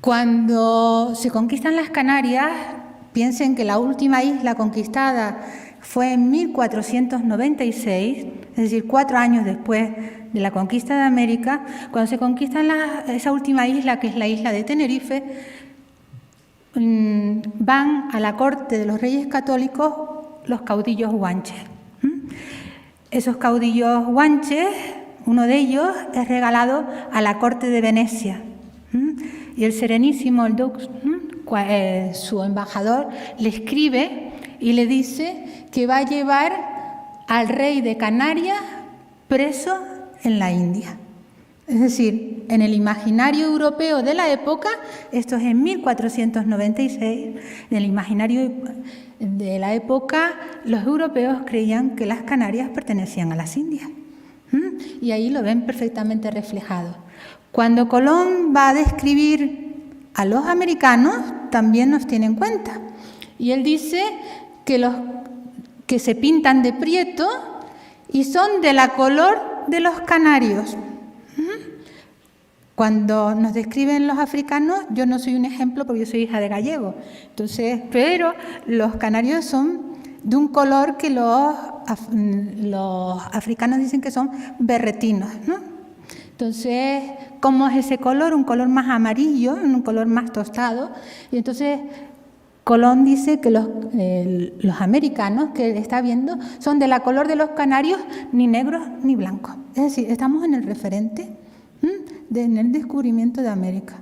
Cuando se conquistan las Canarias, piensen que la última isla conquistada fue en 1496, es decir, 4 años después de la conquista de América. Cuando se conquista esa última isla, que es la isla de Tenerife, van a la corte de los reyes católicos los caudillos guanches. Esos caudillos guanches, uno de ellos es regalado a la corte de Venecia. Y el Serenísimo, el Dux, su embajador, le escribe y le dice que va a llevar al rey de Canarias preso en la India. Es decir, en el imaginario europeo de la época, esto es en 1496, en el imaginario de la época, los europeos creían que las Canarias pertenecían a las Indias. Y ahí lo ven perfectamente reflejado. Cuando Colón va a describir a los americanos, también nos tiene en cuenta. Y él dice que los que se pintan de prieto y son de la color de los canarios. Cuando nos describen los africanos, yo no soy un ejemplo porque yo soy hija de gallego. Entonces, pero los canarios son de un color que los africanos dicen que son berretinos, ¿no? Entonces, ¿cómo es ese color? Un color más amarillo, un color más tostado. Y entonces Colón dice que los americanos que él está viendo son de la color de los canarios, ni negros ni blancos. Es decir, estamos en el referente, en el descubrimiento de América.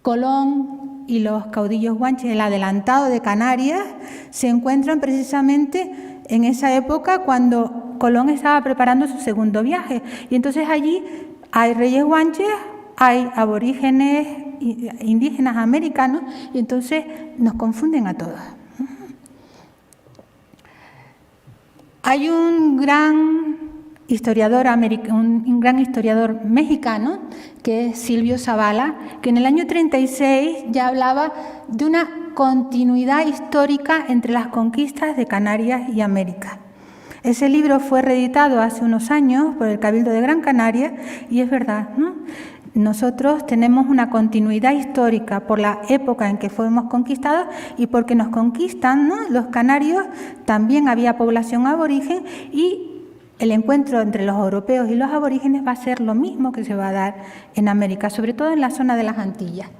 Colón y los caudillos guanches, el adelantado de Canarias, se encuentran precisamente en esa época cuando Colón estaba preparando su segundo viaje. Y entonces allí hay reyes guanches, hay aborígenes indígenas americanos, y entonces nos confunden a todos. Hay un gran historiador mexicano, que es Silvio Zavala, que en el año 36 ya hablaba de una continuidad histórica entre las conquistas de Canarias y América. Ese libro fue reeditado hace unos años por el Cabildo de Gran Canaria y es verdad, ¿no? Nosotros tenemos una continuidad histórica por la época en que fuimos conquistados y porque nos conquistan, ¿no? Los canarios, también había población aborigen y el encuentro entre los europeos y los aborígenes va a ser lo mismo que se va a dar en América, sobre todo en la zona de las Antillas.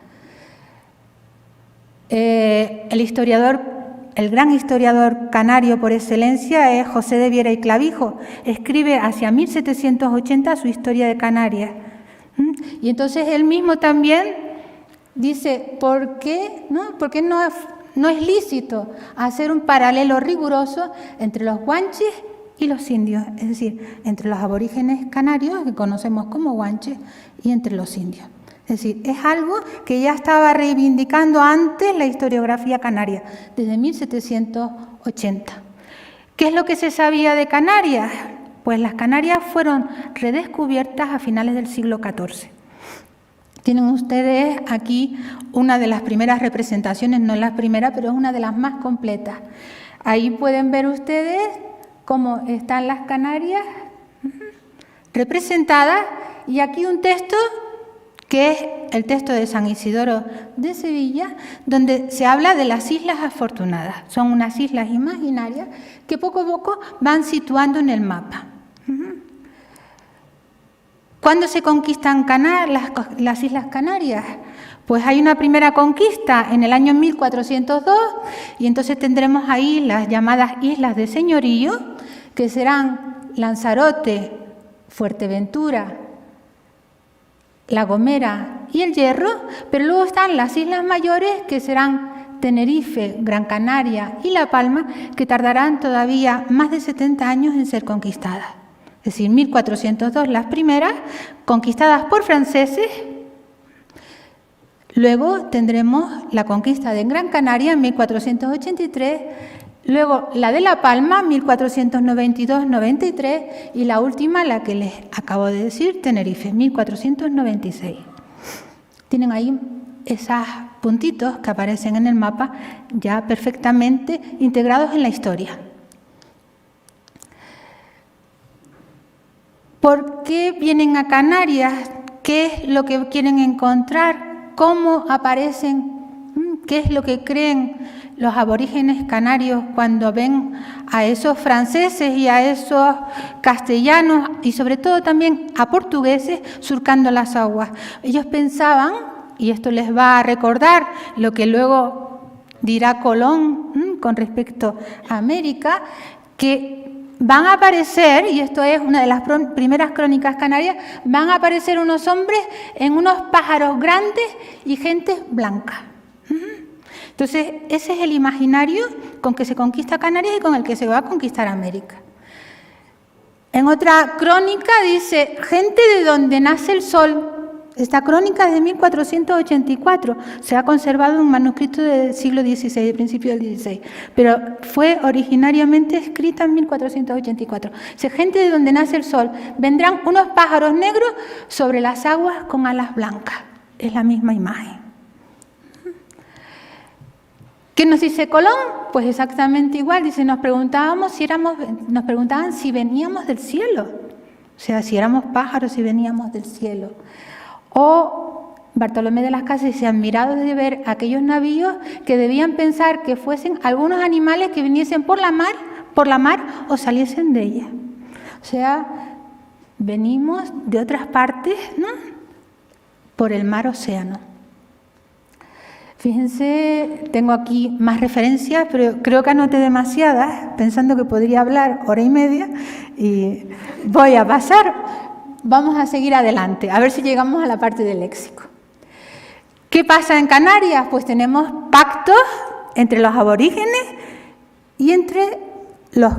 El gran historiador canario por excelencia es José de Viera y Clavijo. Escribe hacia 1780 su Historia de Canarias. Y entonces él mismo también dice, ¿por qué no es lícito hacer un paralelo riguroso entre los guanches y los indios? Es decir, entre los aborígenes canarios, que conocemos como guanches, y entre los indios. Es decir, es algo que ya estaba reivindicando antes la historiografía canaria, desde 1780. ¿Qué es lo que se sabía de Canarias? Pues las Canarias fueron redescubiertas a finales del siglo XIV. Tienen ustedes aquí una de las primeras representaciones, no la primera, pero es una de las más completas. Ahí pueden ver ustedes cómo están las Canarias representadas y aquí un texto que es el texto de San Isidoro de Sevilla, donde se habla de las Islas Afortunadas. Son unas islas imaginarias que poco a poco van situando en el mapa. ¿Cuándo se conquistan las Islas Canarias? Pues hay una primera conquista en el año 1402 y entonces tendremos ahí las llamadas Islas de Señorío, que serán Lanzarote, Fuerteventura, La Gomera y El Hierro, pero luego están las Islas Mayores, que serán Tenerife, Gran Canaria y La Palma, que tardarán todavía más de 70 años en ser conquistadas. Es decir, 1402 las primeras, conquistadas por franceses. Luego tendremos la conquista de Gran Canaria en 1483, luego la de La Palma, 1492-93, y la última, la que les acabo de decir, Tenerife, 1496. Tienen ahí esos puntitos que aparecen en el mapa ya perfectamente integrados en la historia. ¿Por qué vienen a Canarias? ¿Qué es lo que quieren encontrar? cómo aparecen, qué es lo que creen los aborígenes canarios cuando ven a esos franceses y a esos castellanos y sobre todo también a portugueses surcando las aguas. Ellos pensaban, y esto les va a recordar lo que luego dirá Colón con respecto a América, que van a aparecer, y esto es una de las primeras crónicas canarias, van a aparecer unos hombres en unos pájaros grandes y gente blanca. Entonces, ese es el imaginario con que se conquista Canarias y con el que se va a conquistar América. En otra crónica dice, gente de donde nace el sol. Esta crónica es de 1484, se ha conservado en un manuscrito del siglo XVI, de principio del XVI, pero fue originariamente escrita en 1484. Dice, gente de donde nace el sol, vendrán unos pájaros negros sobre las aguas con alas blancas. Es la misma imagen. ¿Qué nos dice Colón? Pues exactamente igual. Dice, nos preguntaban si veníamos del cielo. O sea, si éramos pájaros, si veníamos del cielo. O Bartolomé de las Casas dice, admirados de ver aquellos navíos que debían pensar que fuesen algunos animales que viniesen por la mar o saliesen de ella. O sea, venimos de otras partes, ¿no? Por el mar océano. Fíjense, tengo aquí más referencias, pero creo que anoté demasiadas, pensando que podría hablar hora y media, y voy a pasar. Vamos a seguir adelante, a ver si llegamos a la parte del léxico. ¿Qué pasa en Canarias? Pues tenemos pactos entre los aborígenes y entre los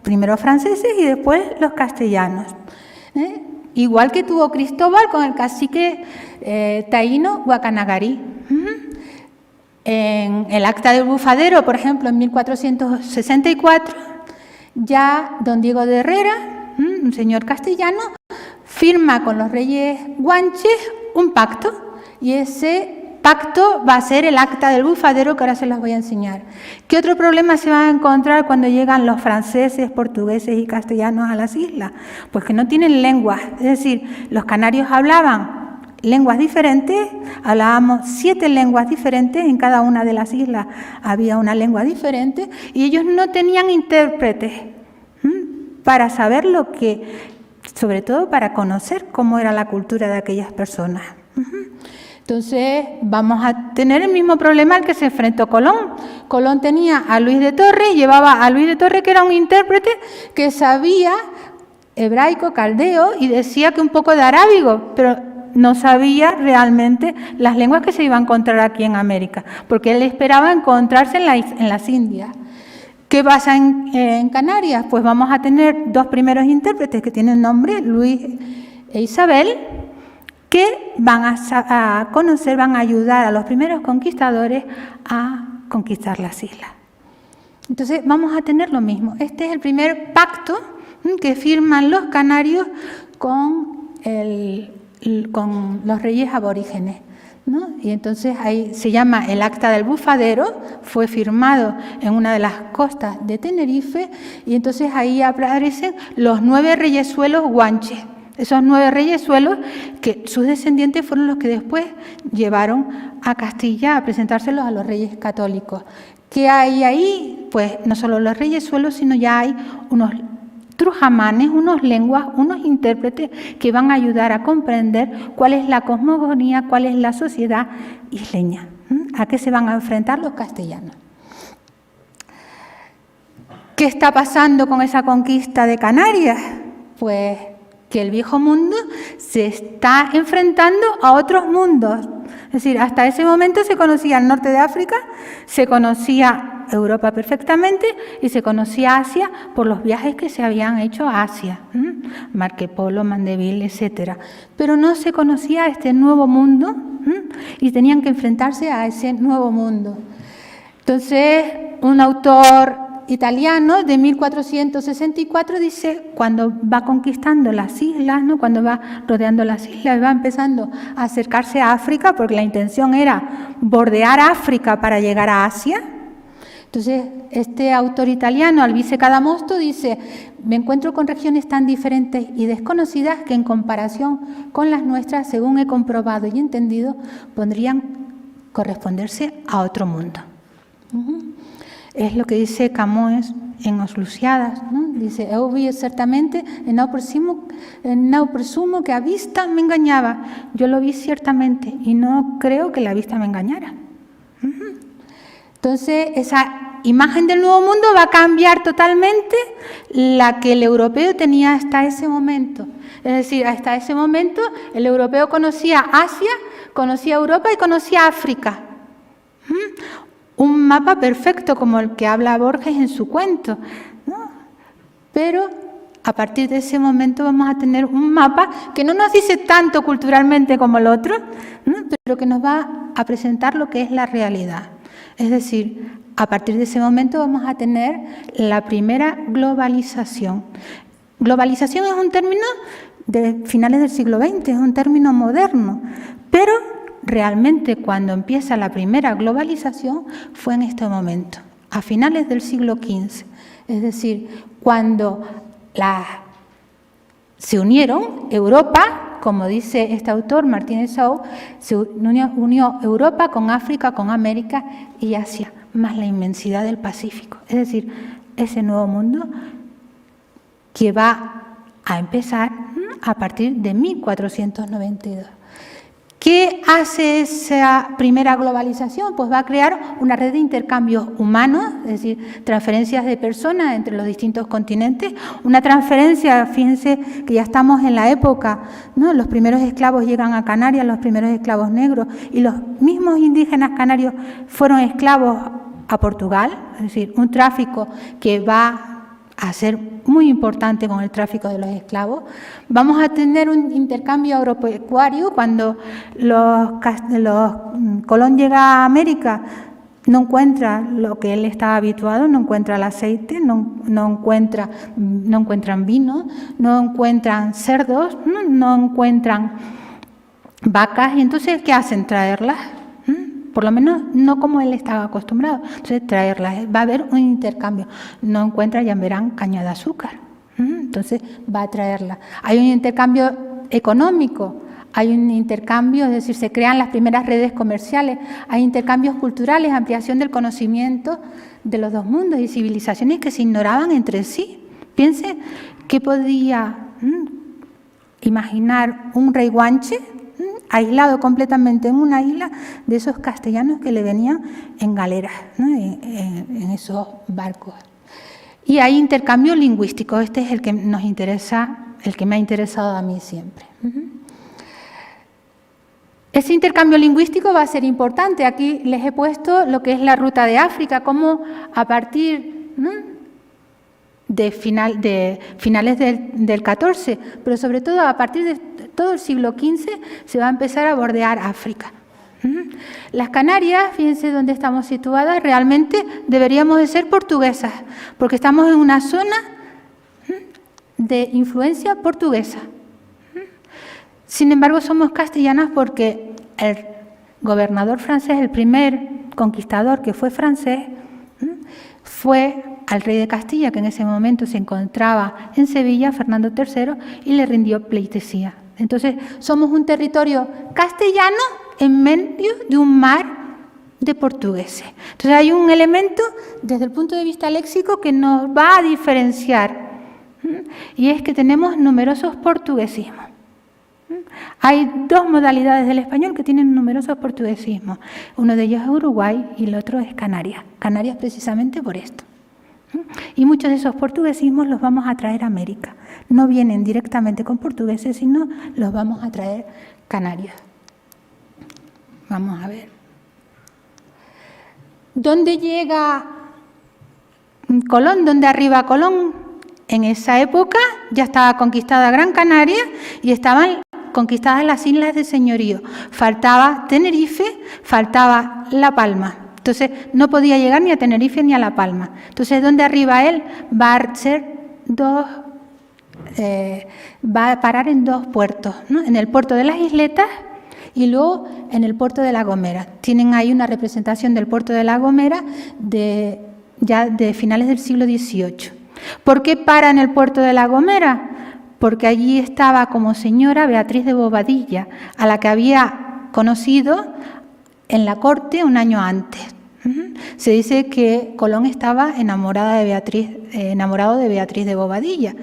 primeros franceses y después los castellanos. Igual que tuvo Cristóbal con el cacique taíno Guacanagarí. En el Acta del Bufadero, por ejemplo, en 1464, ya don Diego de Herrera, un señor castellano, firma con los reyes guanches un pacto, y ese pacto va a ser el Acta del Bufadero, que ahora se las voy a enseñar. ¿Qué otro problema se van a encontrar cuando llegan los franceses, portugueses y castellanos a las islas? Pues que no tienen lenguas, es decir, los canarios hablaban lenguas diferentes, hablábamos 7 lenguas diferentes, en cada una de las islas había una lengua diferente, y ellos no tenían intérpretes para saber lo que, sobre todo para conocer cómo era la cultura de aquellas personas. Entonces vamos a tener el mismo problema al que se enfrentó Colón. Colón tenía a Luis de Torres, llevaba a Luis de Torres, que era un intérprete que sabía hebraico, caldeo, y decía que un poco de arábigo, pero no sabía realmente las lenguas que se iban a encontrar aquí en América, porque él esperaba encontrarse en las Indias. ¿Qué pasa en Canarias? Pues vamos a tener 2 primeros intérpretes que tienen nombre, Luis e Isabel, que van a conocer, van a ayudar a los primeros conquistadores a conquistar las islas. Entonces vamos a tener lo mismo. Este es el primer pacto que firman los canarios con los reyes aborígenes, ¿no? Y entonces ahí se llama el Acta del Bufadero, fue firmado en una de las costas de Tenerife, y entonces ahí aparecen los 9 reyesuelos guanches. Esos 9 reyesuelos que sus descendientes fueron los que después llevaron a Castilla a presentárselos a los reyes católicos. ¿Qué hay ahí? Pues no solo los reyesuelos, sino ya hay unos trujamanes, unos lenguas, unos intérpretes que van a ayudar a comprender cuál es la cosmogonía, cuál es la sociedad isleña, a qué se van a enfrentar los castellanos. ¿Qué está pasando con esa conquista de Canarias? Pues que el viejo mundo se está enfrentando a otros mundos. Es decir, hasta ese momento se conocía el norte de África, se conocía Europa perfectamente y se conocía Asia por los viajes que se habían hecho a Asia, Marco Polo, Mandeville, etc. Pero no se conocía este nuevo mundo y tenían que enfrentarse a ese nuevo mundo. Entonces, un autor italiano de 1464 dice, cuando va conquistando las islas, ¿no? Cuando va rodeando las islas, va empezando a acercarse a África, porque la intención era bordear África para llegar a Asia. Entonces, este autor italiano, Alvise Cadamosto, dice: me encuentro con regiones tan diferentes y desconocidas que en comparación con las nuestras, según he comprobado y entendido, podrían corresponderse a otro mundo. Es lo que dice Camões en Os Lusíadas, ¿no? Dice: eu vi ciertamente e non presumo que a vista me engañaba. Yo lo vi ciertamente y no creo que la vista me engañara. Entonces, esa imagen del nuevo mundo va a cambiar totalmente la que el europeo tenía hasta ese momento. Es decir, hasta ese momento el europeo conocía Asia, conocía Europa y conocía África. Un mapa perfecto como el que habla Borges en su cuento, ¿no? Pero a partir de ese momento vamos a tener un mapa que no nos dice tanto culturalmente como el otro, ¿no? Pero que nos va a presentar lo que es la realidad. Es decir, a partir de ese momento vamos a tener la primera globalización. Globalización es un término de finales del siglo XX, es un término moderno, pero realmente cuando empieza la primera globalización fue en este momento, a finales del siglo XV. Es decir, cuando se unieron Europa, como dice este autor, Martínez Sou, se unió Europa con África, con América y Asia, más la inmensidad del Pacífico. Es decir, ese nuevo mundo que va a empezar a partir de 1492. ¿Qué hace esa primera globalización? Pues va a crear una red de intercambios humanos, es decir, transferencias de personas entre los distintos continentes. Una transferencia, fíjense que ya estamos en la época, ¿no? Los primeros esclavos llegan a Canarias, los primeros esclavos negros, y los mismos indígenas canarios fueron esclavos a Portugal, es decir, un tráfico que va a ser muy importante con el tráfico de los esclavos. Vamos a tener un intercambio agropecuario cuando Colón llega a América, no encuentra lo que él estaba habituado, no encuentra el aceite, no encuentran vino, no encuentran cerdos, no encuentran vacas, y entonces ¿qué hacen? Traerlas. Por lo menos no como él estaba acostumbrado. Entonces, traerlas. Va a haber un intercambio. No encuentra, ya verán, caña de azúcar. Entonces, va a traerla. Hay un intercambio económico, hay un intercambio, es decir, se crean las primeras redes comerciales, hay intercambios culturales, ampliación del conocimiento de los dos mundos y civilizaciones que se ignoraban entre sí. Piense qué podía imaginar un rey guanche aislado completamente en una isla de esos castellanos que le venían en galeras, ¿no? en esos barcos. Y hay intercambio lingüístico, este es el que nos interesa, el que me ha interesado a mí siempre. Ese intercambio lingüístico va a ser importante. Aquí les he puesto lo que es la ruta de África, cómo a partir de finales del XIV, pero sobre todo a partir de todo el siglo XV se va a empezar a bordear África. Las Canarias, fíjense dónde estamos situadas, realmente deberíamos de ser portuguesas, porque estamos en una zona de influencia portuguesa. Sin embargo, somos castellanas porque el gobernador francés, el primer conquistador que fue francés, fue al rey de Castilla, que en ese momento se encontraba en Sevilla, Fernando III, y le rindió pleitesía. Entonces, somos un territorio castellano en medio de un mar de portugueses. Entonces, hay un elemento desde el punto de vista léxico que nos va a diferenciar, y es que tenemos numerosos portuguesismos. Hay dos modalidades del español que tienen numerosos portuguesismos. Uno de ellos es Uruguay y el otro es Canarias. Canarias precisamente por esto. Y muchos de esos portuguesismos los vamos a traer a América. No vienen directamente con portugueses, sino los vamos a traer canarios. Vamos a ver. ¿Dónde llega Colón? ¿Dónde arriba Colón? En esa época ya estaba conquistada Gran Canaria y estaban conquistadas las islas de señorío. Faltaba Tenerife, faltaba La Palma. Entonces, no podía llegar ni a Tenerife ni a La Palma. Entonces, donde arriba él va a parar en dos puertos, ¿no? En el puerto de las Isletas y luego en el puerto de La Gomera. Tienen ahí una representación del puerto de La Gomera de ya de finales del siglo XVIII. ¿Por qué para en el puerto de La Gomera? Porque allí estaba como señora Beatriz de Bobadilla, a la que había conocido en la corte un año antes. Se dice que Colón estaba enamorado de Beatriz de Bobadilla,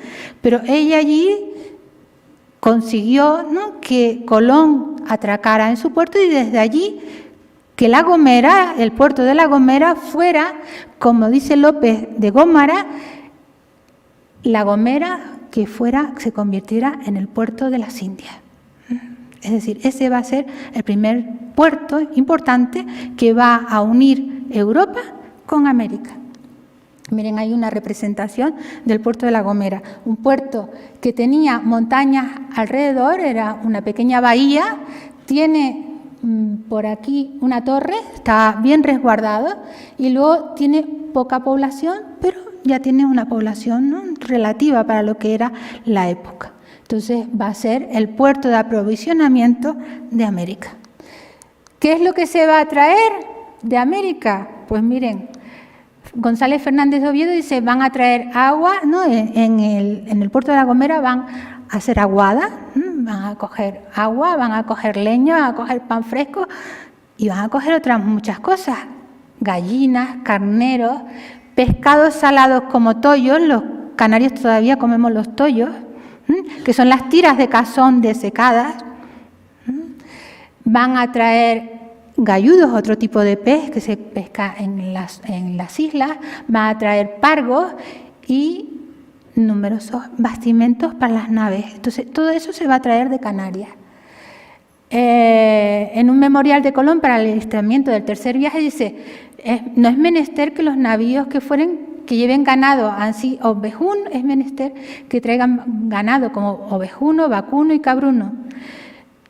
pero ella allí consiguió, ¿no?, que Colón atracara en su puerto y desde allí que La Gomera, el puerto de La Gomera, fuera, como dice López de Gómara, La Gomera que se convirtiera en el puerto de las Indias. Es decir, ese va a ser el primer puerto importante que va a unir Europa con América. Miren, hay una representación del puerto de La Gomera, un puerto que tenía montañas alrededor, era una pequeña bahía, tiene por aquí una torre, está bien resguardado y luego tiene poca población, pero ya tiene una población, ¿no?, relativa para lo que era la época. Entonces va a ser el puerto de aprovisionamiento de América. ¿Qué es lo que se va a traer de América? Pues miren, González Fernández de Oviedo dice, van a traer agua, ¿no?, en el puerto de La Gomera van a hacer aguada, van a coger agua, van a coger leña, van a coger pan fresco y van a coger otras muchas cosas, gallinas, carneros, pescados salados como tollos, los canarios todavía comemos los tollos, que son las tiras de cazón desecadas. Van a traer galludos, otro tipo de pez que se pesca en las islas, van a traer pargos y numerosos bastimentos para las naves. Entonces, todo eso se va a traer de Canarias. En un memorial de Colón para el alistamiento del tercer viaje dice, no es menester que los navíos que lleven ganado, así ovejún, es menester que traigan ganado como ovejuno, vacuno y cabruno.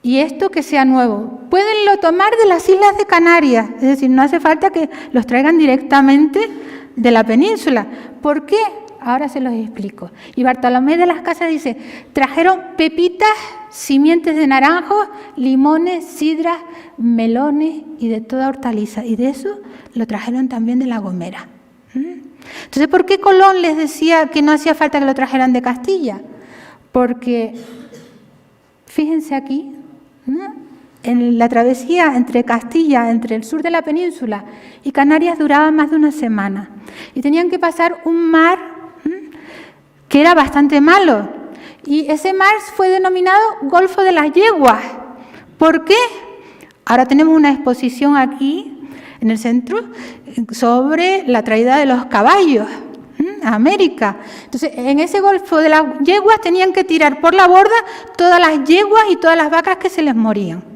Y esto que sea nuevo, puedenlo tomar de las islas de Canarias, es decir, no hace falta que los traigan directamente de la península. ¿Por qué? Ahora se los explico. Y Bartolomé de las Casas dice, trajeron pepitas, simientes de naranjos, limones, sidras, melones y de toda hortaliza. Y de eso lo trajeron también de La Gomera. Entonces, ¿por qué Colón les decía que no hacía falta que lo trajeran de Castilla? Porque, fíjense aquí, ¿no?, en la travesía entre Castilla, entre el sur de la península y Canarias duraba más de una semana. Y tenían que pasar un mar que era bastante malo. Y ese mar fue denominado Golfo de las Yeguas. ¿Por qué? Ahora tenemos una exposición aquí en el centro sobre la traída de los caballos a América. Entonces, en ese Golfo de las Yeguas tenían que tirar por la borda todas las yeguas y todas las vacas que se les morían.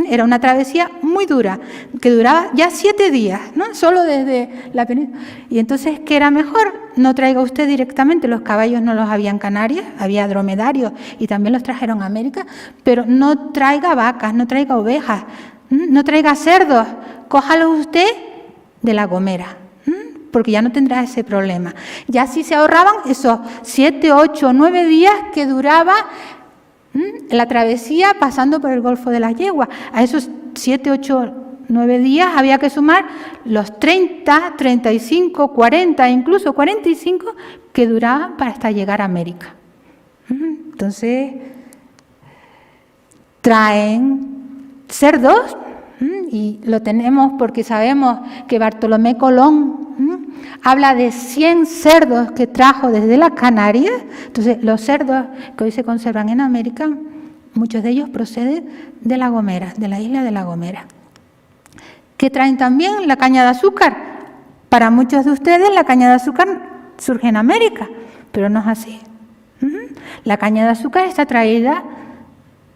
Era una travesía muy dura, que duraba ya 7 días, ¿no?, solo desde la península. Y entonces, ¿qué era mejor? No traiga usted directamente, los caballos no los había en Canarias, había dromedarios y también los trajeron a América, pero no traiga vacas, no traiga ovejas, no traiga cerdos, cójalos usted de La Gomera, porque ya no tendrá ese problema. Ya sí se ahorraban esos 7, 8, 9 días que duraba la travesía pasando por el Golfo de las Yeguas. A esos 7, 8, 9 días había que sumar los 30, 35, 40, incluso 45 que duraban para hasta llegar a América. Entonces, traen cerdos, y lo tenemos porque sabemos que Bartolomé Colón habla de 100 cerdos que trajo desde las Canarias. Entonces, los cerdos que hoy se conservan en América, muchos de ellos proceden de La Gomera, de la isla de La Gomera. Que traen también la caña de azúcar. Para muchos de ustedes la caña de azúcar surge en América, pero no es así. La caña de azúcar está traída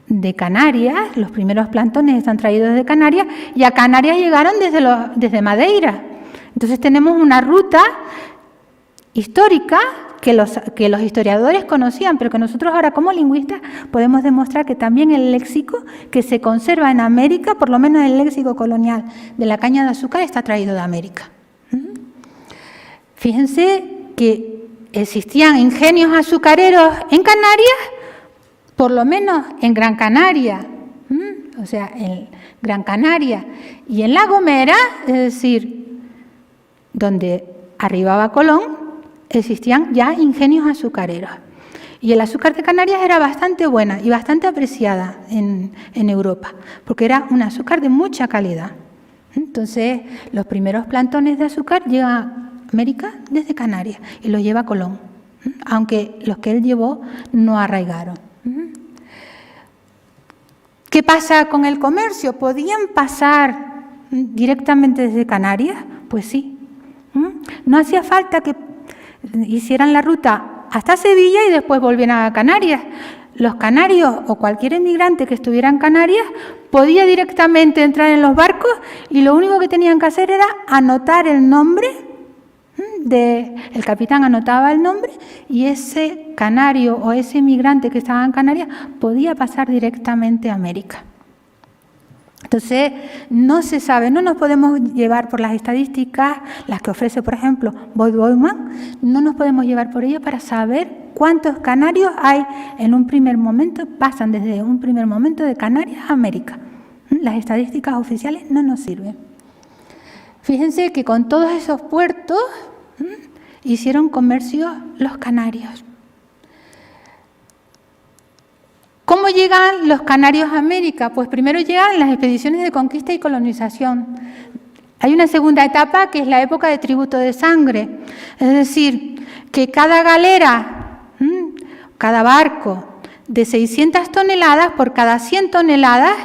de Canarias, los primeros plantones están traídos de Canarias y a Canarias llegaron desde Madeira. Entonces tenemos una ruta histórica que los historiadores conocían, pero que nosotros ahora como lingüistas podemos demostrar que también el léxico que se conserva en América, por lo menos el léxico colonial de la caña de azúcar, está traído de América. Fíjense que existían ingenios azucareros en Canarias, por lo menos en Gran Canaria, o sea, en Gran Canaria y en La Gomera, es decir, donde arribaba Colón, existían ya ingenios azucareros. Y el azúcar de Canarias era bastante buena y bastante apreciada en Europa, porque era un azúcar de mucha calidad. Entonces, los primeros plantones de azúcar llegan a América desde Canarias y los lleva Colón, aunque los que él llevó no arraigaron. ¿Qué pasa con el comercio? ¿Podían pasar directamente desde Canarias? Pues sí. No hacía falta que hicieran la ruta hasta Sevilla y después volvieran a Canarias. Los canarios o cualquier emigrante que estuviera en Canarias podía directamente entrar en los barcos y lo único que tenían que hacer era anotar el nombre, el capitán anotaba el nombre y ese canario o ese emigrante que estaba en Canarias podía pasar directamente a América. Entonces, no se sabe, no nos podemos llevar por las estadísticas, las que ofrece, por ejemplo, Boyd Bowman, no nos podemos llevar por ello para saber cuántos canarios hay en un primer momento, pasan desde un primer momento de Canarias a América. Las estadísticas oficiales no nos sirven. Fíjense que con todos esos puertos hicieron comercio los canarios. ¿Cómo llegan los canarios a América? Pues primero llegan las expediciones de conquista y colonización. Hay una segunda etapa que es la época de tributo de sangre. Es decir, que cada galera, cada barco de 600 toneladas, por cada 100 toneladas,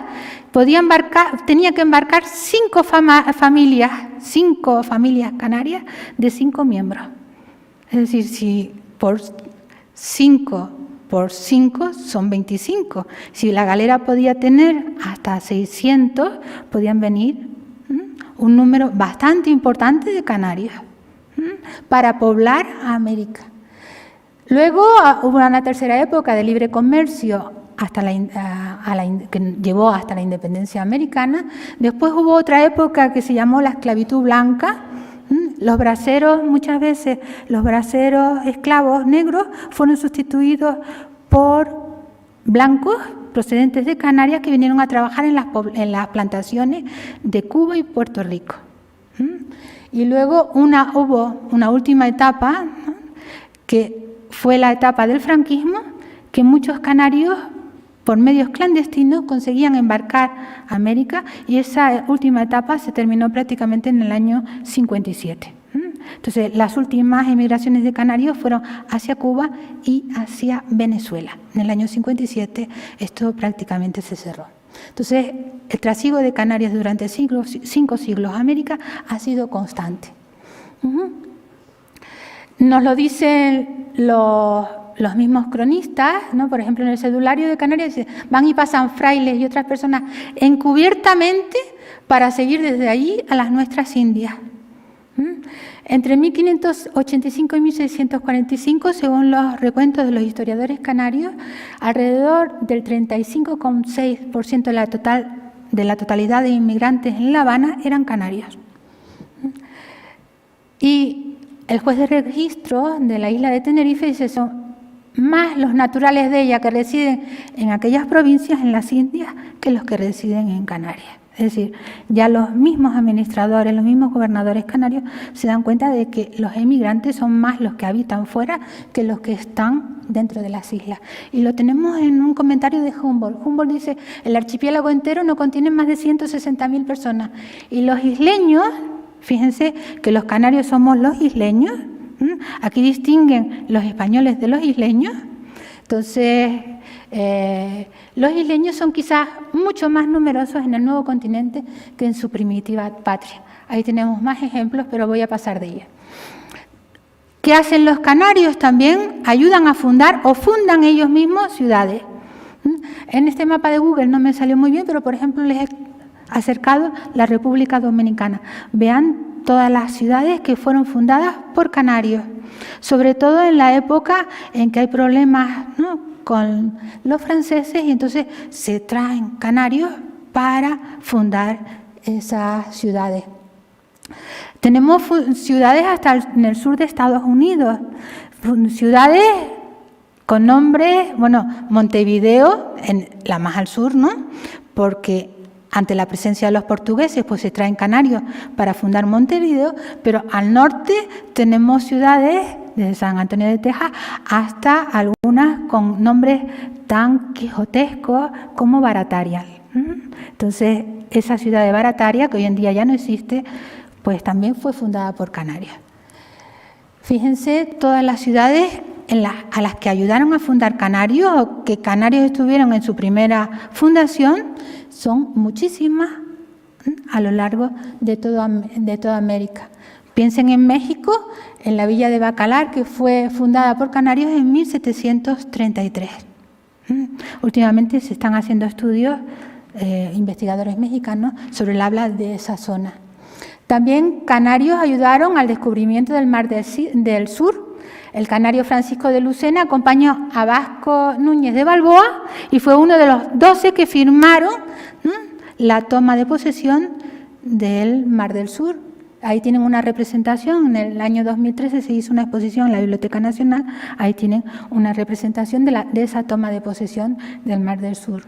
tenía que embarcar 5 familias canarias de 5 miembros. Es decir, si por 5 son 25. Si la galera podía tener hasta 600, podían venir un número bastante importante de canarios para poblar a América. Luego hubo una tercera época de libre comercio que llevó hasta la independencia americana. Después hubo otra época que se llamó la esclavitud blanca. Los braceros, muchas veces los braceros esclavos negros fueron sustituidos por blancos procedentes de Canarias que vinieron a trabajar en las plantaciones de Cuba y Puerto Rico. Y luego hubo una última etapa, ¿no?, que fue la etapa del franquismo, que muchos canarios por medios clandestinos conseguían embarcar a América y esa última etapa se terminó prácticamente en el año 57. Entonces, las últimas emigraciones de canarios fueron hacia Cuba y hacia Venezuela. En el año 57 esto prácticamente se cerró. Entonces, el trasiego de Canarias durante 5 siglos a América ha sido constante. Nos lo dicen los mismos cronistas, ¿no? Por ejemplo, en el cedulario de Canarias dice, van y pasan frailes y otras personas encubiertamente para seguir desde allí a las nuestras Indias. Entre 1585 y 1645, según los recuentos de los historiadores canarios, alrededor del 35,6% de la totalidad de inmigrantes en La Habana eran canarios. Y el juez de registro de la isla de Tenerife dice son más los naturales de ella que residen en aquellas provincias, en las Indias, que los que residen en Canarias. Es decir, ya los mismos administradores, los mismos gobernadores canarios se dan cuenta de que los emigrantes son más los que habitan fuera que los que están dentro de las islas. Y lo tenemos en un comentario de Humboldt. Humboldt dice, el archipiélago entero no contiene más de 160.000 personas. Y los isleños, fíjense que los canarios somos los isleños, aquí distinguen los españoles de los isleños. Entonces, los isleños son quizás mucho más numerosos en el nuevo continente que en su primitiva patria. Ahí tenemos más ejemplos, pero voy a pasar de ellos. ¿Qué hacen los canarios? También ayudan a fundar o fundan ellos mismos ciudades. En este mapa de Google no me salió muy bien, pero por ejemplo les he acercado la República Dominicana. Vean todas las ciudades que fueron fundadas por canarios, sobre todo en la época en que hay problemas, ¿no?, con los franceses y entonces se traen canarios para fundar esas ciudades. Tenemos ciudades hasta en el sur de Estados Unidos, ciudades con nombres, bueno, Montevideo, la más al sur, ¿no?, porque ante la presencia de los portugueses, pues se traen canarios para fundar Montevideo, pero al norte tenemos ciudades, desde San Antonio de Texas hasta algunas con nombres tan quijotescos como Barataria. Entonces, esa ciudad de Barataria, que hoy en día ya no existe, pues también fue fundada por canarios. Fíjense todas las ciudades a las que ayudaron a fundar canarios o que canarios estuvieron en su primera fundación, son muchísimas a lo largo de toda América. Piensen en México, en la villa de Bacalar, que fue fundada por canarios en 1733. Últimamente se están haciendo estudios, investigadores mexicanos, sobre el habla de esa zona. También canarios ayudaron al descubrimiento del Mar del Sur. El canario Francisco de Lucena acompañó a Vasco Núñez de Balboa y fue uno de los 12 que firmaron la toma de posesión del Mar del Sur. Ahí tienen una representación, en el año 2013 se hizo una exposición en la Biblioteca Nacional, ahí tienen una representación de esa toma de posesión del Mar del Sur.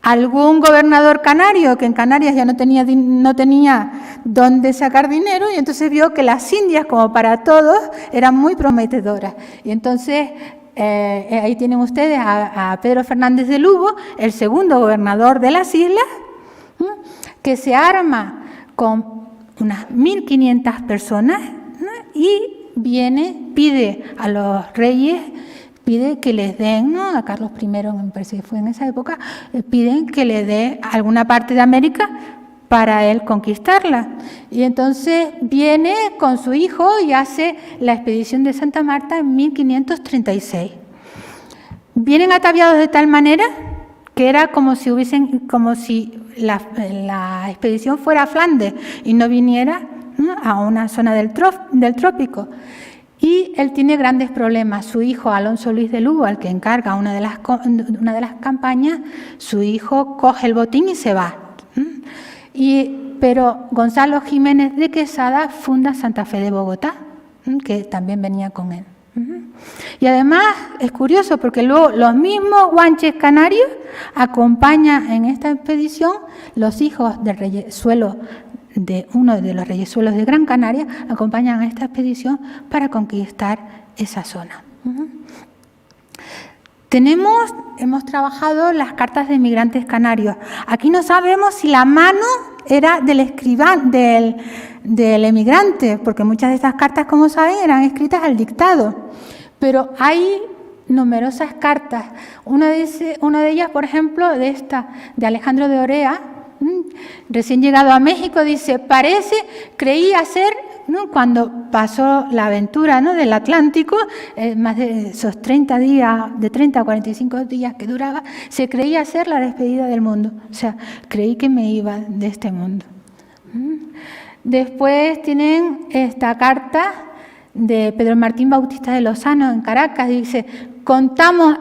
Algún gobernador canario que en Canarias ya no tenía dónde sacar dinero y entonces vio que las Indias, como para todos, eran muy prometedoras. Y entonces ahí tienen ustedes a Pedro Fernández de Lugo, el segundo gobernador de las islas, que se arma con unas 1.500 personas, ¿no? Y pide a los reyes, pide que les den, ¿no? A Carlos I, me parece que fue en esa época, piden que le dé alguna parte de América para él conquistarla. Y entonces viene con su hijo y hace la expedición de Santa Marta en 1536. Vienen ataviados de tal manera que era como si la expedición fuera a Flandes y no viniera, ¿no?, a una zona del trópico. Y él tiene grandes problemas. Su hijo, Alonso Luis de Lugo, al que encarga una de las campañas, su hijo coge el botín y se va. Pero Gonzalo Jiménez de Quesada funda Santa Fe de Bogotá, que también venía con él. Y además es curioso porque luego los mismos guanches canarios acompañan en esta expedición los hijos del reyesuelo de uno de los reyesuelos de Gran Canaria, acompañan a esta expedición para conquistar esa zona. Hemos trabajado las cartas de inmigrantes canarios. Aquí no sabemos si la mano era del escribano, del emigrante, porque muchas de estas cartas, como saben, eran escritas al dictado. Pero hay numerosas cartas. Una de ellas, por ejemplo, de Alejandro de Orea, recién llegado a México, dice: creía ser, ¿no?, cuando pasó la aventura, ¿no?, del Atlántico, más de esos 30 días, de 30 a 45 días que duraba, se creía ser la despedida del mundo. O sea, creí que me iba de este mundo. Después tienen esta carta de Pedro Martín Bautista de Lozano en Caracas, dice: contamos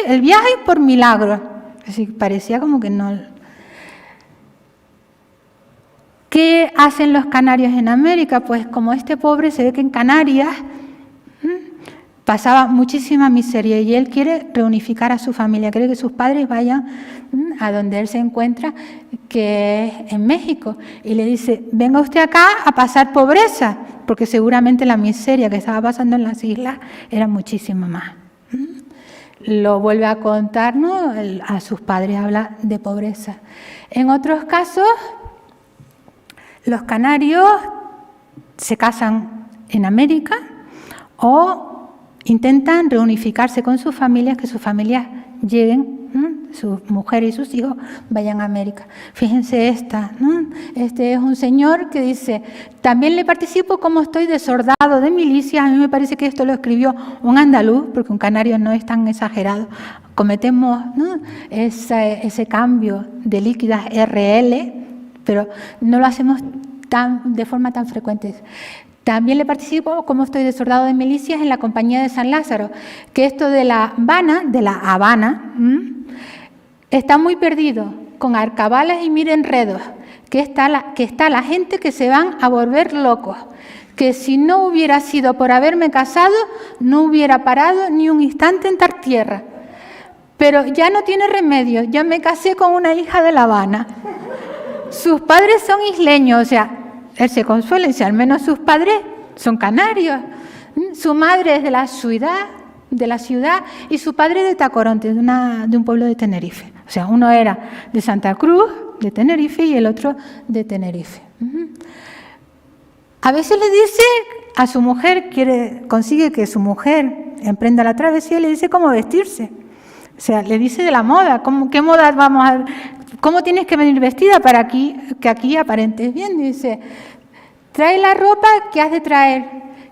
el viaje por milagro. Así parecía como que no. ¿Qué hacen los canarios en América? Pues como este pobre se ve que en Canarias pasaba muchísima miseria y él quiere reunificar a su familia, quiere que sus padres vayan a donde él se encuentra, que es en México, y le dice: venga usted acá a pasar pobreza, porque seguramente la miseria que estaba pasando en las islas era muchísimo más. Lo vuelve a contar, ¿no? A sus padres habla de pobreza. En otros casos, los canarios se casan en América o intentan reunificarse con sus familias, que sus familias lleguen, sus mujeres y sus hijos vayan a América. Fíjense esta, ¿no? Este es un señor que dice: también le participo como estoy de soldado de milicias. A mí me parece que esto lo escribió un andaluz, porque un canario no es tan exagerado. Cometemos, ¿no?, ese cambio de líquidas RL, pero no lo hacemos de forma tan frecuente. También le participo, como estoy de soldado de milicias, en la Compañía de San Lázaro, que esto de La Habana, está muy perdido, con arcabalas y mil enredos, que está la gente que se van a volver locos, que si no hubiera sido por haberme casado, no hubiera parado ni un instante en tal tierra. pero ya no tiene remedio, ya me casé con una hija de La Habana. Sus padres son isleños, o sea, él se consuela y dice, al menos sus padres son canarios. Su madre es de la ciudad, y su padre de Tacoronte, de un pueblo de Tenerife. O sea, uno era de Santa Cruz, de Tenerife, y el otro de Tenerife. A veces le dice a su mujer, consigue que su mujer emprenda la travesía y le dice cómo vestirse. O sea, le dice de la moda, qué moda vamos a... ¿Cómo tienes que venir vestida para que aquí aparentes bien? Dice, trae la ropa que has de traer,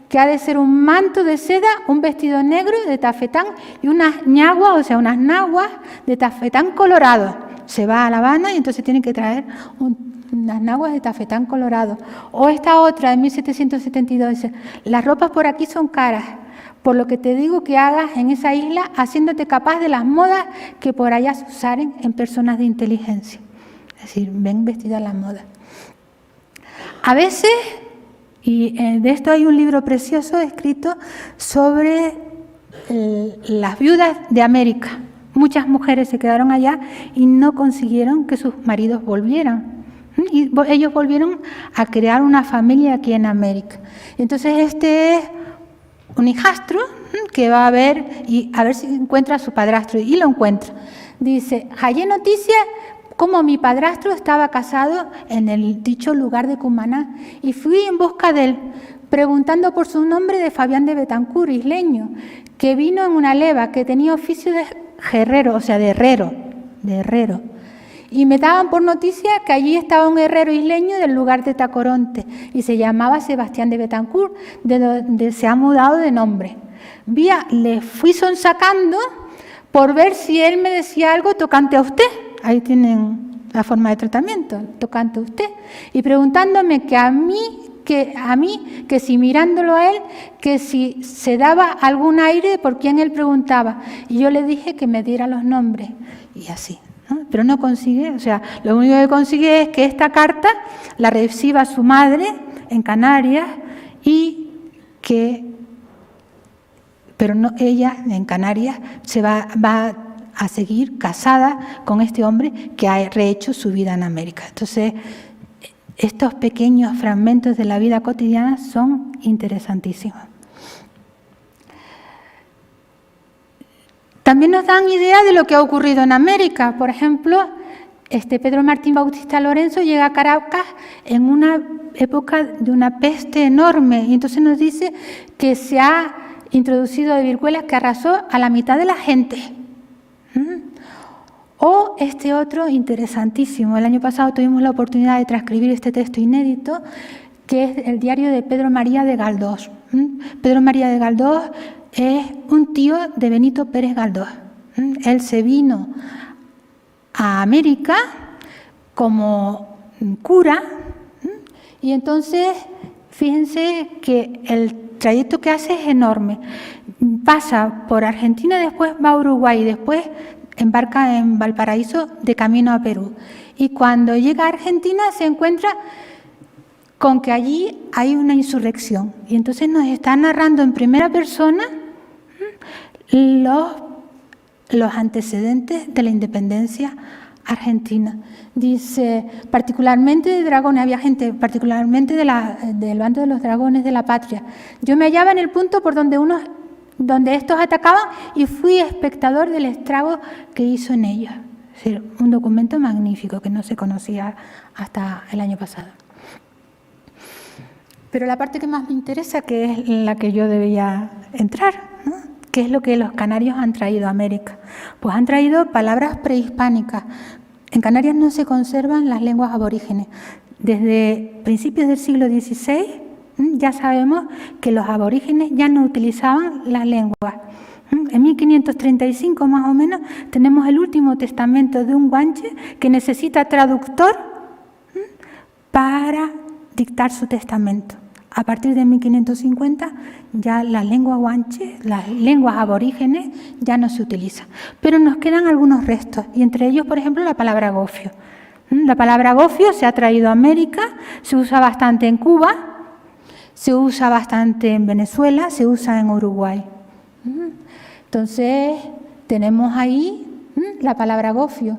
que ha de ser un manto de seda, un vestido negro de tafetán y unas ñaguas, o sea, unas naguas de tafetán colorado. Se va a La Habana y entonces tiene que traer unas naguas de tafetán colorado. O esta otra de 1772 dice, las ropas por aquí son caras, por lo que te digo que hagas en esa isla, haciéndote capaz de las modas que por allá se usaren en personas de inteligencia. Es decir, ven vestida a la moda. A veces, y de esto hay un libro precioso escrito sobre las viudas de América. Muchas mujeres se quedaron allá y no consiguieron que sus maridos volvieran. Y ellos volvieron a crear una familia aquí en América. Entonces este es un hijastro que va a ver si encuentra a su padrastro, y lo encuentra. Dice, hallé noticia como mi padrastro estaba casado en el dicho lugar de Cumaná, y fui en busca de él, preguntando por su nombre de Fabián de Betancur, isleño, que vino en una leva, que tenía oficio de herrero, o sea, de herrero. Y me daban por noticia que allí estaba un herrero isleño del lugar de Tacoronte y se llamaba Sebastián de Betancur, de donde se ha mudado de nombre. Le fui sonsacando por ver si él me decía algo tocante a usted. Ahí tienen la forma de tratamiento, tocante a usted. Y preguntándome que si mirándolo a él, que si se daba algún aire por quien él preguntaba. Y yo le dije que me diera los nombres. Y así. ¿No? Pero no consigue, o sea, lo único que consigue es que esta carta la reciba su madre en Canarias pero no, ella en Canarias se va a seguir casada con este hombre que ha rehecho su vida en América. Entonces, estos pequeños fragmentos de la vida cotidiana son interesantísimos. También nos dan idea de lo que ha ocurrido en América. Por ejemplo, Pedro Martín Bautista Lorenzo llega a Caracas en una época de una peste enorme, y entonces nos dice que se ha introducido de viruelas que arrasó a la mitad de la gente. O este otro interesantísimo. El año pasado tuvimos la oportunidad de transcribir este texto inédito, que es el diario de Pedro María de Galdós. Pedro María de Galdós es un tío de Benito Pérez Galdós. Él se vino a América como cura, y entonces fíjense que el trayecto que hace es enorme. Pasa por Argentina, después va a Uruguay, después embarca en Valparaíso de camino a Perú. Y cuando llega a Argentina se encuentra con que allí hay una insurrección. Y entonces nos está narrando en primera persona los antecedentes de la independencia argentina. Dice, particularmente de dragones, había gente particularmente del bando de los dragones de la patria. Yo me hallaba en el punto por donde estos atacaban y fui espectador del estrago que hizo en ellos. Es decir, un documento magnífico que no se conocía hasta el año pasado. Pero la parte que más me interesa, que es la que yo debía entrar, ¿no? ¿Qué es lo que los canarios han traído a América? Pues han traído palabras prehispánicas. En Canarias no se conservan las lenguas aborígenes. Desde principios del siglo XVI ya sabemos que los aborígenes ya no utilizaban las lenguas. En 1535 más o menos tenemos el último testamento de un guanche que necesita traductor para dictar su testamento. A partir de 1550 ya la lengua guanche, las lenguas aborígenes ya no se utilizan. Pero nos quedan algunos restos, y entre ellos, por ejemplo, la palabra gofio. La palabra gofio se ha traído a América, se usa bastante en Cuba, se usa bastante en Venezuela, se usa en Uruguay. Entonces, tenemos ahí la palabra gofio.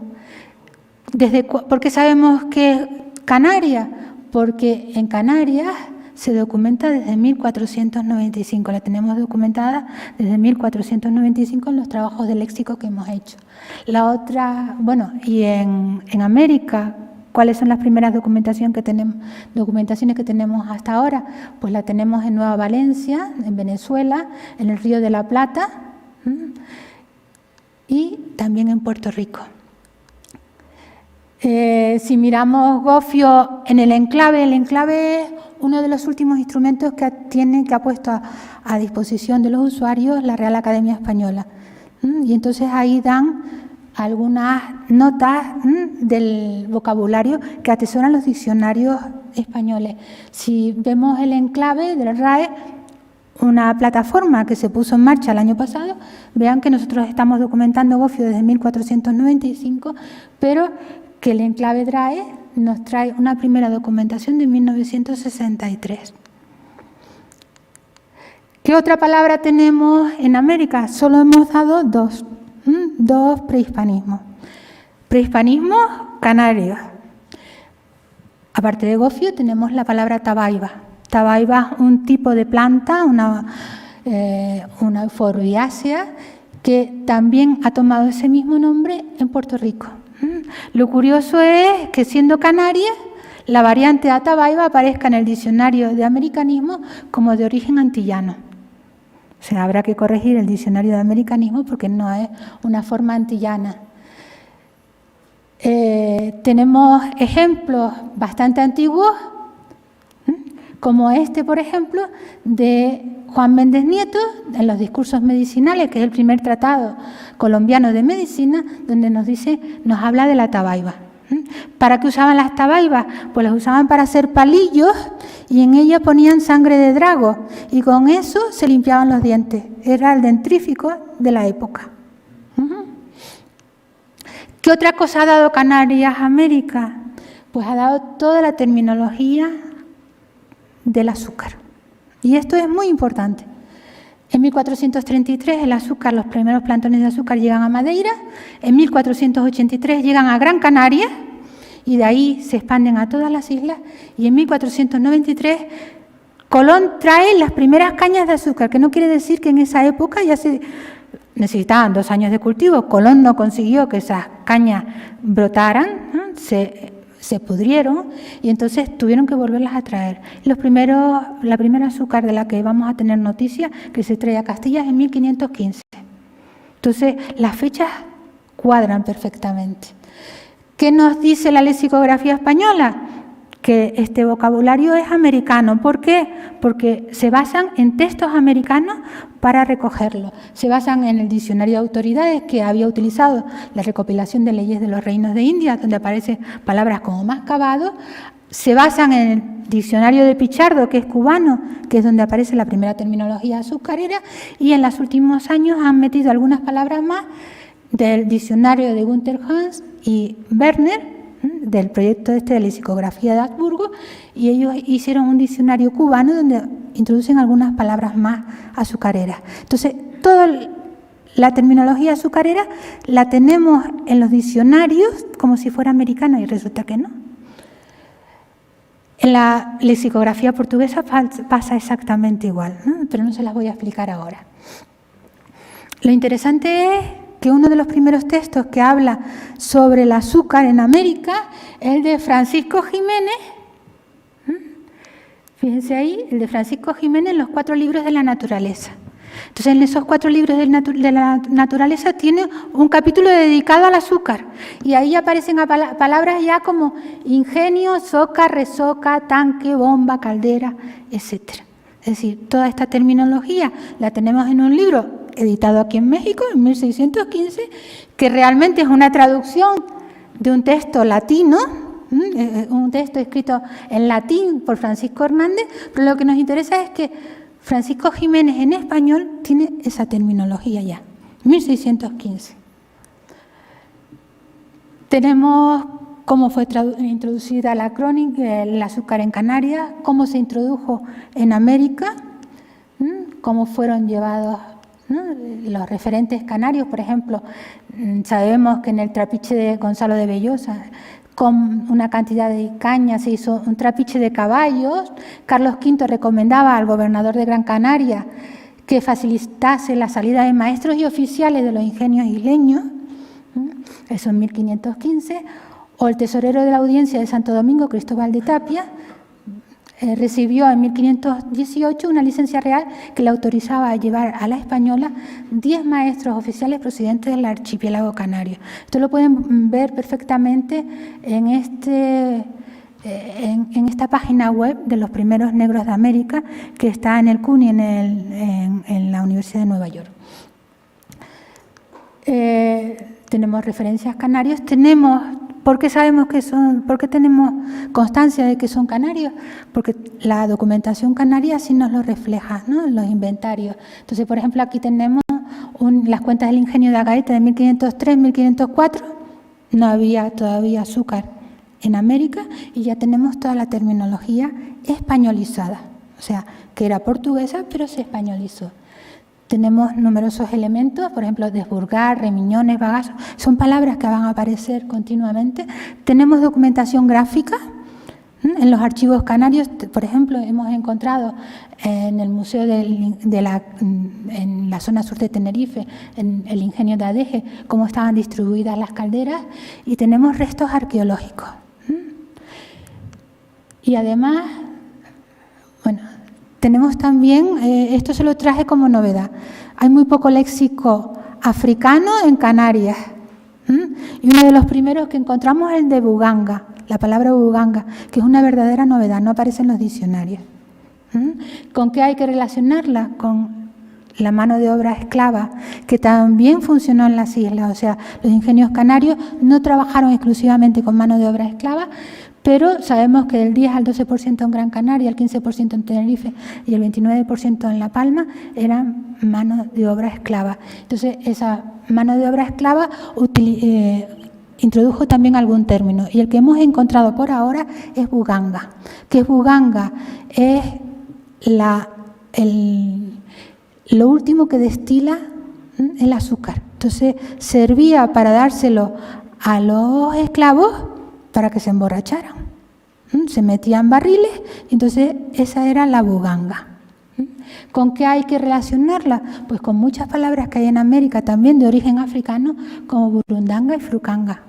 ¿Por qué sabemos que es Canarias? Porque en Canarias se documenta desde 1495, la tenemos documentada desde 1495 en los trabajos de léxico que hemos hecho. La otra, bueno, y en América, ¿cuáles son las primeras documentaciones que tenemos hasta ahora? Pues la tenemos en Nueva Valencia, en Venezuela, en el Río de la Plata y también en Puerto Rico. Si miramos gofio en el enclave es uno de los últimos instrumentos que ha puesto a disposición de los usuarios la Real Academia Española. Y entonces ahí dan algunas notas del vocabulario que atesoran los diccionarios españoles. Si vemos el enclave del RAE, una plataforma que se puso en marcha el año pasado, vean que nosotros estamos documentando gofio desde 1495, pero que el enclave DRAE nos trae una primera documentación de 1963. ¿Qué otra palabra tenemos en América? Solo hemos dado dos prehispanismos. Prehispanismo canario. Aparte de gofio tenemos la palabra tabaiba. Tabaiba es un tipo de planta, una euforbiácea, que también ha tomado ese mismo nombre en Puerto Rico. Lo curioso es que, siendo Canarias, la variante Atabaiba aparezca en el diccionario de americanismo como de origen antillano. O sea, habrá que corregir el diccionario de americanismo porque no es una forma antillana. Tenemos ejemplos bastante antiguos, como este, por ejemplo, de Juan Méndez Nieto, en los discursos medicinales, que es el primer tratado colombiano de medicina, donde nos habla de la tabaiba. ¿Para qué usaban las tabaibas? Pues las usaban para hacer palillos y en ellas ponían sangre de drago y con eso se limpiaban los dientes. Era el dentrífico de la época. ¿Qué otra cosa ha dado Canarias a América? Pues ha dado toda la terminología del azúcar. Y esto es muy importante. En 1433 el azúcar, los primeros plantones de azúcar llegan a Madeira, en 1483 llegan a Gran Canaria y de ahí se expanden a todas las islas y en 1493 Colón trae las primeras cañas de azúcar, que no quiere decir que en esa época ya se necesitaban 2 años de cultivo. Colón no consiguió que esas cañas brotaran, ¿no? Se pudrieron y entonces tuvieron que volverlas a traer. La primera azúcar de la que vamos a tener noticia que se trae a Castilla es en 1515. Entonces, las fechas cuadran perfectamente. ¿Qué nos dice la lexicografía española? Que este vocabulario es americano. ¿Por qué? Porque se basan en textos americanos para recogerlo. Se basan en el diccionario de autoridades que había utilizado la recopilación de leyes de los reinos de India, donde aparecen palabras como mascabado. Se basan en el diccionario de Pichardo, que es cubano, que es donde aparece la primera terminología azucarera, y en los últimos años han metido algunas palabras más del diccionario de Günther Hans y Werner, del proyecto de lexicografía de Habsburgo, y ellos hicieron un diccionario cubano donde introducen algunas palabras más azucareras. Entonces, toda la terminología azucarera la tenemos en los diccionarios como si fuera americana y resulta que no. En la lexicografía portuguesa pasa exactamente igual, ¿no? Pero no se las voy a explicar ahora. Lo interesante es que uno de los primeros textos que habla sobre el azúcar en América es el de Francisco Jiménez. Fíjense ahí, el de Francisco Jiménez, los 4 libros de la naturaleza. Entonces, en esos 4 libros de la naturaleza tiene un capítulo dedicado al azúcar. Y ahí aparecen palabras ya como ingenio, soca, resoca, tanque, bomba, caldera, etc. Es decir, toda esta terminología la tenemos en un libro editado aquí en México en 1615, que realmente es una traducción de un texto latino, un texto escrito en latín por Francisco Hernández, pero lo que nos interesa es que Francisco Jiménez en español tiene esa terminología ya, 1615. Tenemos cómo fue introducida la crónica, el azúcar en Canarias, cómo se introdujo en América, cómo fueron llevados ¿no? Los referentes canarios, por ejemplo, sabemos que en el trapiche de Gonzalo de Bellosa, con una cantidad de caña se hizo un trapiche de caballos. Carlos V recomendaba al gobernador de Gran Canaria que facilitase la salida de maestros y oficiales de los ingenios isleños, eso en 1515, o el tesorero de la Audiencia de Santo Domingo, Cristóbal de Tapia, recibió en 1518 una licencia real que le autorizaba a llevar a la Española 10 maestros oficiales procedentes del archipiélago canario. Esto lo pueden ver perfectamente en esta página web de los primeros negros de América, que está en el CUNY, en la Universidad de Nueva York. Tenemos referencias canarios, ¿por qué sabemos que son, por qué tenemos constancia de que son canarios? Porque la documentación canaria sí nos lo refleja, ¿no? En los inventarios. Entonces, por ejemplo, aquí tenemos las cuentas del ingenio de Agaete de 1503-1504, no había todavía azúcar en América y ya tenemos toda la terminología españolizada, o sea, que era portuguesa pero se españolizó. Tenemos numerosos elementos, por ejemplo, desburgar, remiñones, bagazo, son palabras que van a aparecer continuamente. Tenemos documentación gráfica en los archivos canarios, por ejemplo, hemos encontrado en el Museo en la zona sur de Tenerife, en el ingenio de Adeje, cómo estaban distribuidas las calderas, y tenemos restos arqueológicos. Y además, bueno, tenemos también, esto se lo traje como novedad, hay muy poco léxico africano en Canarias. Y uno de los primeros que encontramos es el de Buganga, la palabra Buganga, que es una verdadera novedad, no aparece en los diccionarios. ¿Con qué hay que relacionarla? Con la mano de obra esclava, que también funcionó en las islas. O sea, los ingenios canarios no trabajaron exclusivamente con mano de obra esclava, pero sabemos que del 10 al 12% en Gran Canaria, el 15% en Tenerife y el 29% en La Palma eran mano de obra esclava. Entonces, esa mano de obra esclava introdujo también algún término, y el que hemos encontrado por ahora es Buganga. ¿Qué es Buganga? Es lo último que destila el azúcar. Entonces, servía para dárselo a los esclavos para que se emborracharan. Se metían barriles, entonces esa era la Buganga. ¿Con qué hay que relacionarla? Pues con muchas palabras que hay en América también de origen africano, como burundanga y frucanga.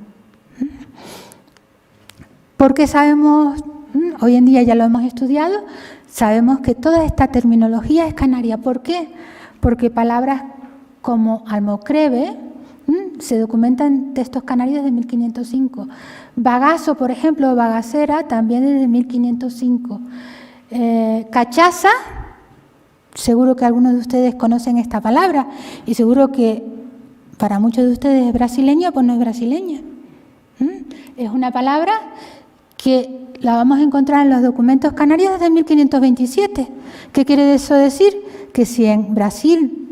Porque sabemos, hoy en día ya lo hemos estudiado, sabemos que toda esta terminología es canaria. ¿Por qué? Porque palabras como almocreve se documentan en textos canarios desde 1505. Bagazo, por ejemplo, bagacera, también desde 1505. Cachaza, seguro que algunos de ustedes conocen esta palabra, y seguro que para muchos de ustedes es brasileña, pues no es brasileña. Es una palabra que la vamos a encontrar en los documentos canarios desde 1527. ¿Qué quiere eso decir? Que si en Brasil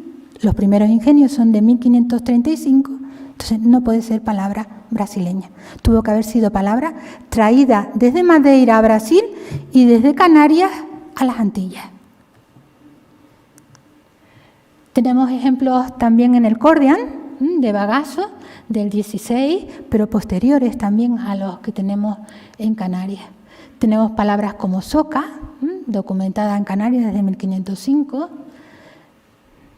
los primeros ingenios son de 1535, entonces no puede ser palabra brasileña. Tuvo que haber sido palabra traída desde Madeira a Brasil y desde Canarias a las Antillas. Tenemos ejemplos también en el Cordian, de bagazo, del 16, pero posteriores también a los que tenemos en Canarias. Tenemos palabras como soca, documentada en Canarias desde 1505,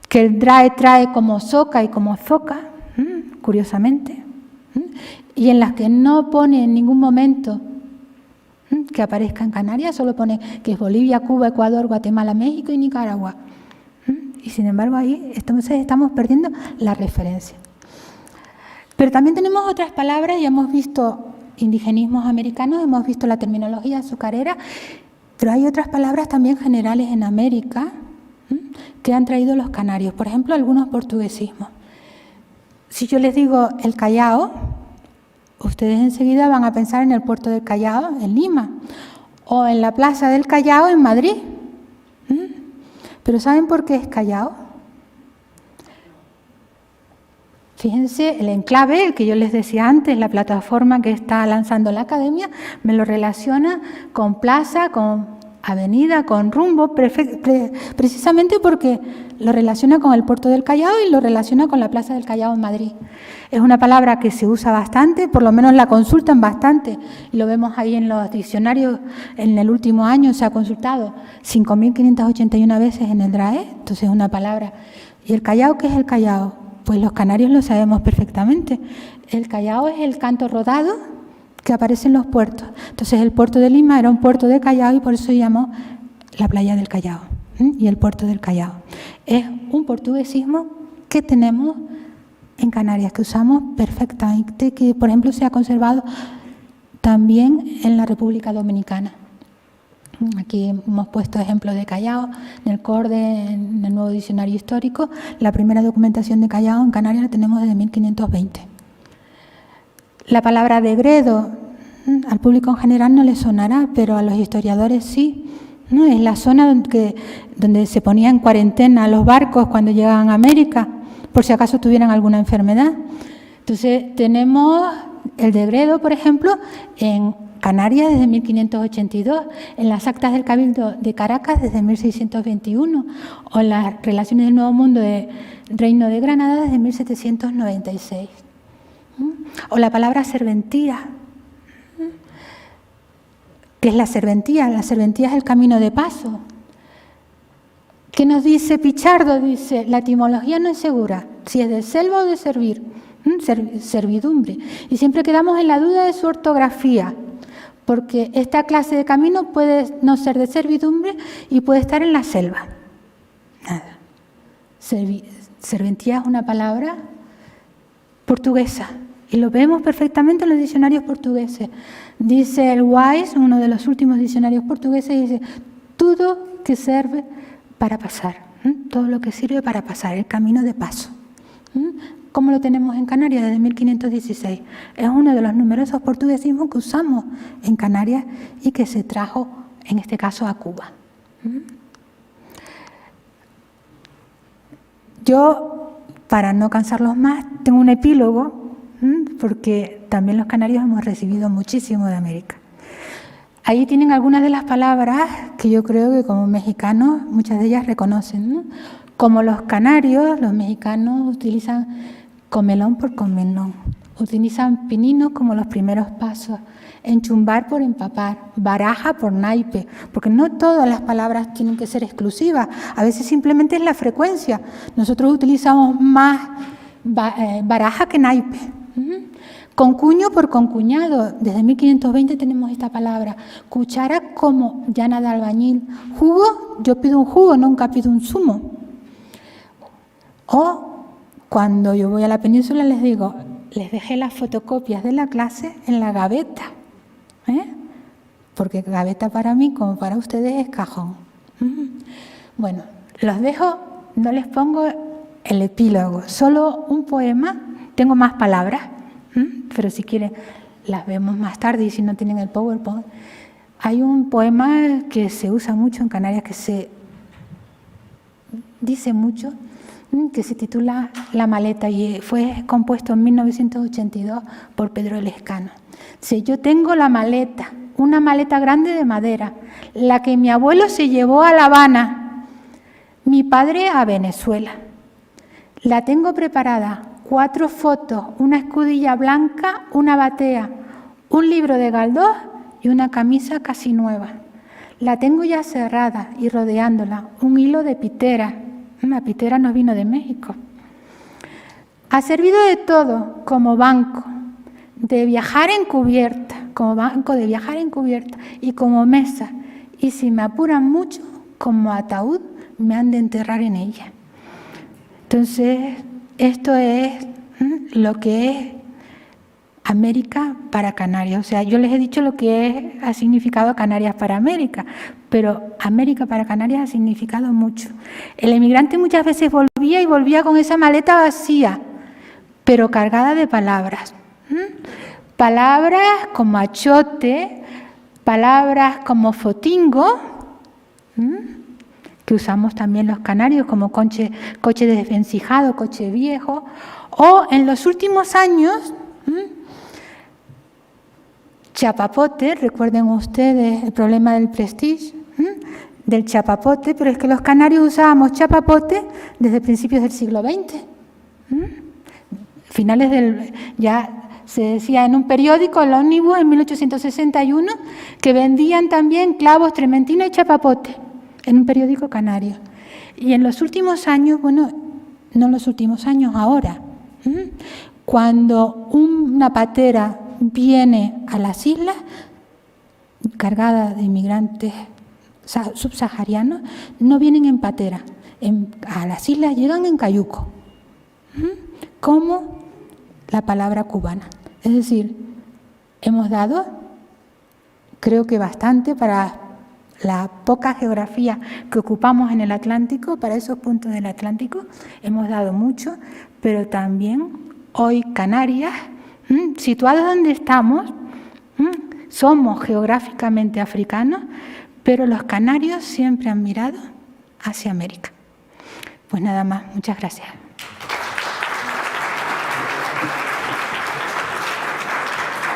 que el DRAE trae como soca y como zoca, curiosamente, y en las que no pone en ningún momento que aparezca en Canarias, solo pone que es Bolivia, Cuba, Ecuador, Guatemala, México y Nicaragua. Y sin embargo ahí estamos perdiendo la referencia. Pero también tenemos otras palabras, ya hemos visto indigenismos americanos, hemos visto la terminología azucarera, pero hay otras palabras también generales en América que han traído los canarios, por ejemplo, algunos portuguesismos. Si yo les digo el Callao, ustedes enseguida van a pensar en el puerto del Callao, en Lima, o en la plaza del Callao, en Madrid. ¿Pero saben por qué es Callao? Fíjense, el enclave, el que yo les decía antes, la plataforma que está lanzando la academia, me lo relaciona con plaza, con avenida, con rumbo, precisamente porque lo relaciona con el puerto del Callao y lo relaciona con la Plaza del Callao en Madrid. Es una palabra que se usa bastante, por lo menos la consultan bastante. Lo vemos ahí en los diccionarios, en el último año se ha consultado 5.581 veces en el DRAE, entonces es una palabra. ¿Y el Callao qué es el Callao? Pues los canarios lo sabemos perfectamente. El Callao es el canto rodado que aparece en los puertos. Entonces el puerto de Lima era un puerto de Callao y por eso se llamó la playa del Callao y el puerto del Callao. Es un portuguesismo que tenemos en Canarias, que usamos perfectamente, que por ejemplo se ha conservado también en la República Dominicana. Aquí hemos puesto ejemplos de Callao, en el CORDE, en el nuevo diccionario histórico. La primera documentación de Callao en Canarias la tenemos desde 1520. La palabra degredo, al público en general no le sonará, pero a los historiadores sí. ¿No? Es la zona donde se ponían en cuarentena los barcos cuando llegaban a América, por si acaso tuvieran alguna enfermedad. Entonces tenemos el degredo, por ejemplo, en Canarias desde 1582, en las actas del Cabildo de Caracas desde 1621, o en las relaciones del Nuevo Mundo de Reino de Granada desde 1796. O la palabra serventía. ¿Qué es la serventía? La serventía es el camino de paso. ¿Qué nos dice Pichardo? Dice, la etimología no es segura, si es de selva o de servir, servidumbre. Y siempre quedamos en la duda de su ortografía, porque esta clase de camino puede no ser de servidumbre y puede estar en la selva. Nada. Serventía es una palabra portuguesa. Y lo vemos perfectamente en los diccionarios portugueses. Dice el Wise, uno de los últimos diccionarios portugueses, dice, todo que sirve para pasar, todo lo que sirve para pasar, el camino de paso. ¿Cómo lo tenemos en Canarias desde 1516? Es uno de los numerosos portuguesismos que usamos en Canarias y que se trajo, en este caso, a Cuba. Yo, para no cansarlos más, tengo un epílogo, porque también los canarios hemos recibido muchísimo de América. Ahí tienen algunas de las palabras que yo creo que como mexicanos muchas de ellas reconocen, ¿no? Como los canarios, los mexicanos utilizan comelón por comelón, utilizan pinino como los primeros pasos, enchumbar por empapar, baraja por naipe, porque no todas las palabras tienen que ser exclusivas, a veces simplemente es la frecuencia. Nosotros utilizamos más baraja que naipe. Concuño por concuñado, desde 1520 tenemos esta palabra. Cuchara como llana de albañil. Jugo, yo pido un jugo, nunca pido un zumo. O cuando yo voy a la península les digo, les dejé las fotocopias de la clase en la gaveta, porque gaveta para mí como para ustedes es cajón. Bueno, los dejo, no les pongo el epílogo, solo un poema. Tengo más palabras, pero si quieren las vemos más tarde y si no tienen el PowerPoint. Hay un poema que se usa mucho en Canarias, que se dice mucho, que se titula La maleta y fue compuesto en 1982 por Pedro Lescano. Dice, yo tengo la maleta, una maleta grande de madera, la que mi abuelo se llevó a La Habana, mi padre a Venezuela. La tengo preparada, 4 fotos, una escudilla blanca, una batea, un libro de Galdós y una camisa casi nueva. La tengo ya cerrada y rodeándola un hilo de pitera. La pitera nos vino de México. Ha servido de todo como banco de viajar encubierta, como banco de viajar encubierta y como mesa. Y si me apuran mucho, como ataúd, me han de enterrar en ella. Entonces, esto es lo que es América para Canarias. O sea, yo les he dicho lo que ha significado Canarias para América, pero América para Canarias ha significado mucho. El emigrante muchas veces volvía con esa maleta vacía, pero cargada de palabras. Palabras como achote, palabras como fotingo, que usamos también los canarios como coche desvencijado, coche viejo, o en los últimos años, chapapote, recuerden ustedes el problema del Prestige, del chapapote, pero es que los canarios usábamos chapapote desde principios del siglo XX. Ya se decía en un periódico, el Ómnibus, en 1861, que vendían también clavos, trementina y chapapote, en un periódico canario. Y en los últimos años, bueno, no en los últimos años, ahora, cuando una patera viene a las islas, cargada de inmigrantes subsaharianos, no vienen en patera, a las islas llegan en cayuco, como la palabra cubana. Es decir, hemos dado, creo que bastante para la poca geografía que ocupamos en el Atlántico, para esos puntos del Atlántico, hemos dado mucho, pero también hoy Canarias, situados donde estamos, somos geográficamente africanos, pero los canarios siempre han mirado hacia América. Pues nada más, muchas gracias.